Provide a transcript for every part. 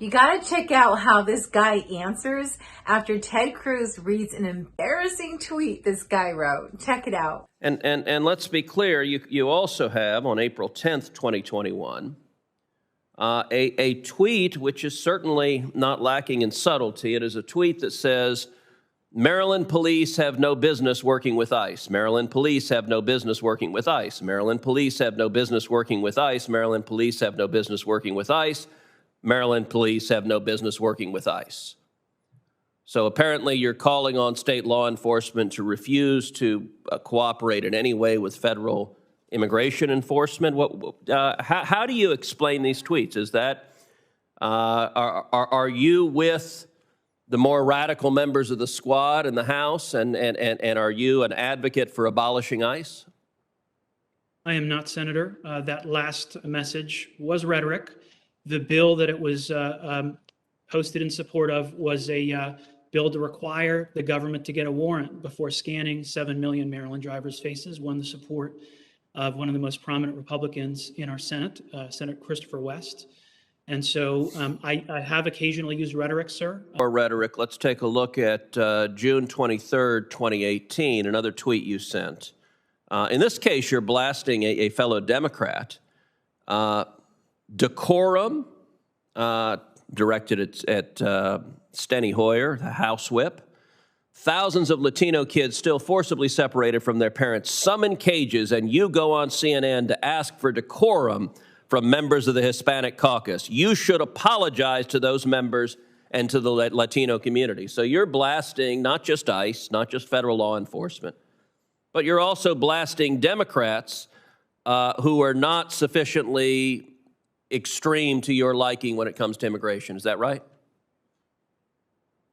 You got to check out how this guy answers after Ted Cruz reads an embarrassing tweet this guy wrote. Check it out. And let's be clear, you also have on April 10th, 2021, a tweet which is certainly not lacking in subtlety. It is a tweet that says, Maryland police have no business working with ICE. Maryland police have no business working with ICE. Maryland police have no business working with ICE. Maryland police have no business working with ICE. Maryland police have no business working with ICE. So apparently you're calling on state law enforcement to refuse to cooperate in any way with federal immigration enforcement. How do you explain these tweets? Is that, are you with the more radical members of the squad in the House, and are you an advocate for abolishing ICE? I am not, Senator. That last message was rhetoric. The bill that it was posted in support of was a bill to require the government to get a warrant before scanning 7 million Maryland drivers' faces, won the support of one of the most prominent Republicans in our Senate, Senator Christopher West. And so I have occasionally used rhetoric, sir. Or rhetoric. Let's take a look at June 23rd, 2018, another tweet you sent. In this case, you're blasting a fellow Democrat. Decorum, directed at Steny Hoyer, the House Whip. Thousands of Latino kids still forcibly separated from their parents, some in cages, and you go on CNN to ask for decorum from members of the Hispanic caucus. You should apologize to those members and to the Latino community. So you're blasting not just ICE, not just federal law enforcement, but you're also blasting Democrats who are not sufficiently extreme to your liking when it comes to immigration. Is that right?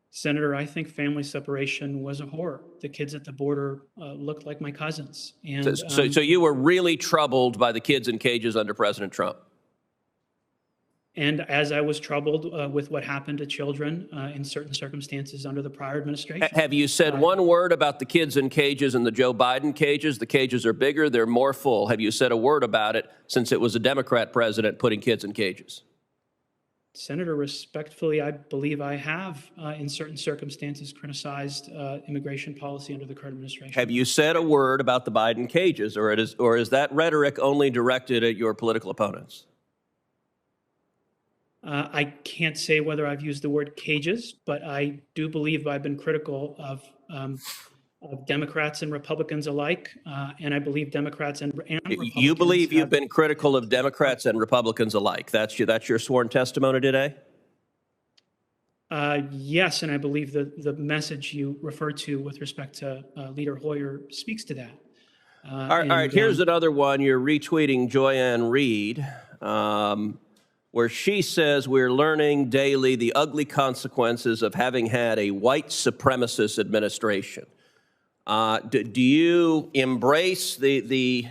Senator, I think family separation was a horror. The kids at the border looked like my cousins. And so you were really troubled by the kids in cages under President Trump? And as I was troubled with what happened to children in certain circumstances under the prior administration. Have you said one word about the kids in cages and the Joe Biden cages? The cages are bigger, they're more full. Have you said a word about it since it was a Democrat president putting kids in cages? Senator, respectfully, I believe I have, in certain circumstances, criticized immigration policy under the current administration. Have you said a word about the Biden cages, or is that rhetoric only directed at your political opponents? I can't say whether I've used the word cages, but I do believe I've been critical of Democrats and Republicans alike, and I believe Democrats and Republicans. You believe you've been critical of Democrats and Republicans alike? That's your sworn testimony today? Yes, and I believe the message you refer to with respect to Leader Hoyer speaks to that. All right, here's another one. You're retweeting Joyanne Reed, where she says we're learning daily the ugly consequences of having had a white supremacist administration. Do you embrace the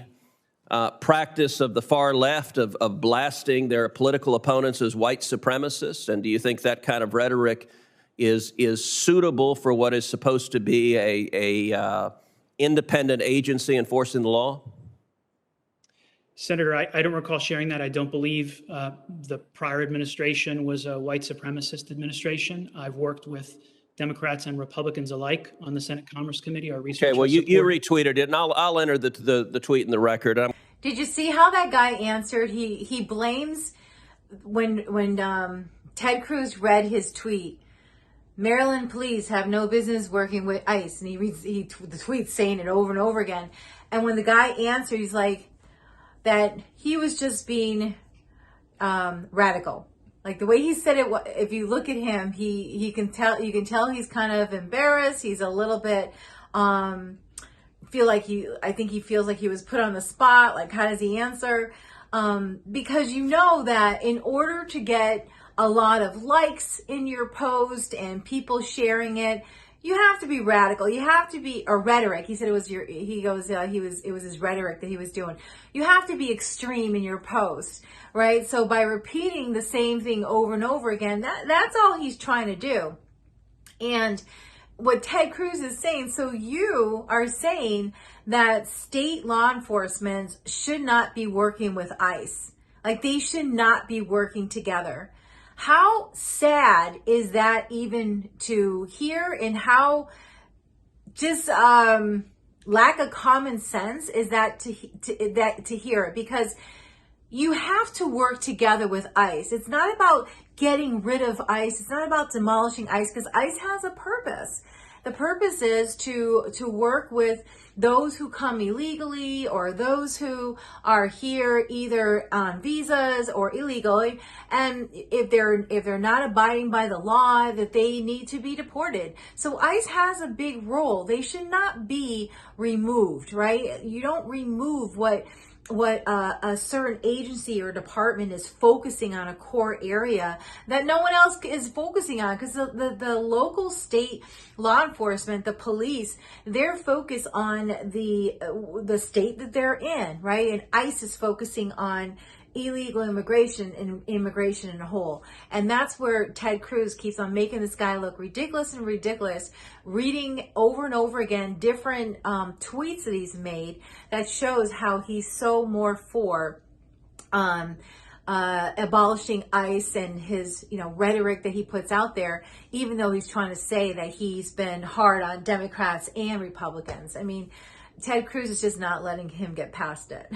practice of the far left of blasting their political opponents as white supremacists? And do you think that kind of rhetoric is suitable for what is supposed to be a independent agency enforcing the law? Senator, I don't recall sharing that. I don't believe the prior administration was a white supremacist administration. I've worked with Democrats and Republicans alike on the Senate Commerce Committee. Our research. Okay, well, you retweeted it, and I'll enter the tweet in the record. Did you see how that guy answered? He blames when Ted Cruz read his tweet. Maryland police have no business working with ICE, and he reads the tweet saying it over and over again. And when the guy answered, he's like that he was just being radical. Like the way he said it, if you look at him, you can tell he's kind of embarrassed. He's a little bit, I think he feels like he was put on the spot. Like, how does he answer? Because you know that in order to get a lot of likes in your post and people sharing it, you have to be radical. You have to be a rhetoric. He said it was it was his rhetoric that he was doing. You have to be extreme in your post, right? So by repeating the same thing over and over again, that's all he's trying to do. And what Ted Cruz is saying, so you are saying that state law enforcement should not be working with ICE. Like, they should not be working together. How sad is that even to hear, and how just lack of common sense is that to hear it? Because you have to work together with ICE. It's not about getting rid of ICE. It's not about demolishing ICE, because ICE has a purpose. The purpose is to work with those who come illegally, or those who are here either on visas or illegally, and if they're not abiding by the law, that they need to be deported. So ICE has a big role. They should not be removed, right? You don't remove what a certain agency or department is focusing on, a core area that no one else is focusing on, because the local, state law enforcement, the police, they're focused on the state that they're in, right? And ICE is focusing on illegal immigration and immigration in a whole. And that's where Ted Cruz keeps on making this guy look ridiculous and ridiculous, reading over and over again different tweets that he's made that shows how he's so more for abolishing ICE, and his rhetoric that he puts out there, even though he's trying to say that he's been hard on Democrats and Republicans. I mean, Ted Cruz is just not letting him get past it.